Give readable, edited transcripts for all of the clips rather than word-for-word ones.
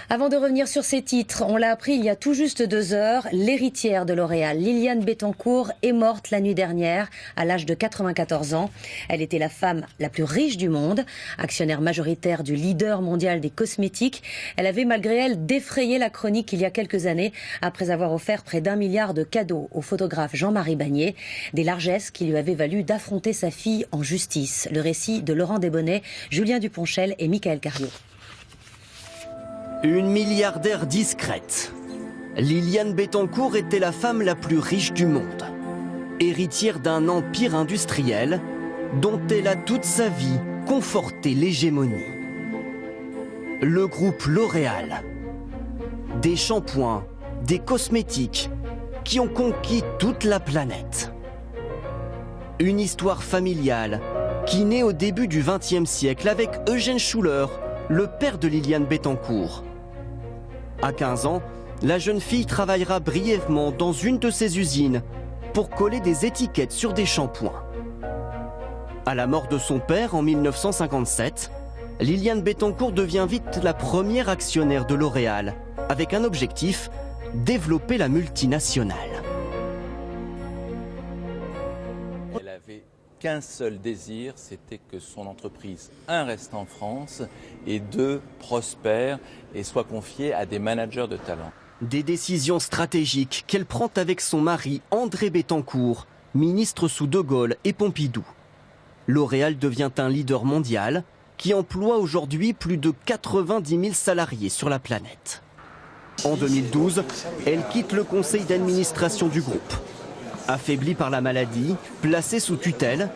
Avant de revenir sur ces titres, on l'a appris il y a tout juste 2 heures, l'héritière de L'Oréal, Liliane Bettencourt, est morte la nuit dernière à l'âge de 94 ans. Elle était la femme la plus riche du monde, actionnaire majoritaire du leader mondial des cosmétiques. Elle avait malgré elle défrayé la chronique il y a quelques années après avoir offert près d'1 milliard de cadeaux au photographe Jean-Marie Bagné. Des largesses qui lui avaient valu d'affronter sa fille en justice. Le récit de Laurent Desbonnets, Julien Duponchel et Michael Cariot. Une milliardaire discrète. Liliane Bettencourt était la femme la plus riche du monde. Héritière d'un empire industriel dont elle a toute sa vie conforté l'hégémonie. Le groupe L'Oréal. Des shampoings, des cosmétiques qui ont conquis toute la planète. Une histoire familiale qui naît au début du XXe siècle avec Eugène Schuller, le père de Liliane Bettencourt. À 15 ans, la jeune fille travaillera brièvement dans une de ses usines pour coller des étiquettes sur des shampoings. À la mort de son père en 1957, Liliane Bettencourt devient vite la première actionnaire de L'Oréal, avec un objectif, développer la multinationale. Elle avait qu'un seul désir, c'était que son entreprise, 1, reste en France et 2, prospère et soit confiée à des managers de talent. Des décisions stratégiques qu'elle prend avec son mari André Bettencourt, ministre sous De Gaulle et Pompidou. L'Oréal devient un leader mondial qui emploie aujourd'hui plus de 90 000 salariés sur la planète. En 2012, elle quitte le conseil d'administration du groupe. Affaiblie par la maladie, placée sous tutelle,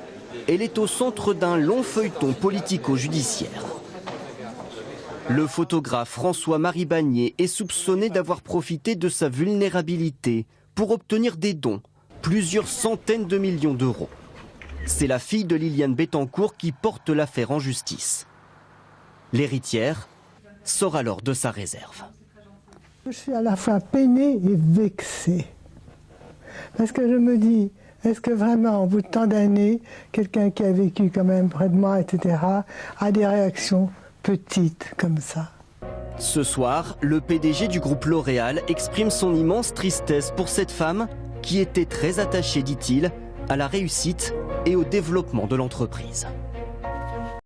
elle est au centre d'un long feuilleton politico-judiciaire. Le photographe François-Marie Bagné est soupçonné d'avoir profité de sa vulnérabilité pour obtenir des dons, plusieurs centaines de millions d'euros. C'est la fille de Liliane Bettencourt qui porte l'affaire en justice. L'héritière sort alors de sa réserve. Je suis à la fois peinée et vexée. Parce que je me dis, est-ce que vraiment, au bout de tant d'années, quelqu'un qui a vécu quand même près de moi, etc., a des réactions petites comme ça? Ce soir, le PDG du groupe L'Oréal exprime son immense tristesse pour cette femme qui était très attachée, dit-il, à la réussite et au développement de l'entreprise.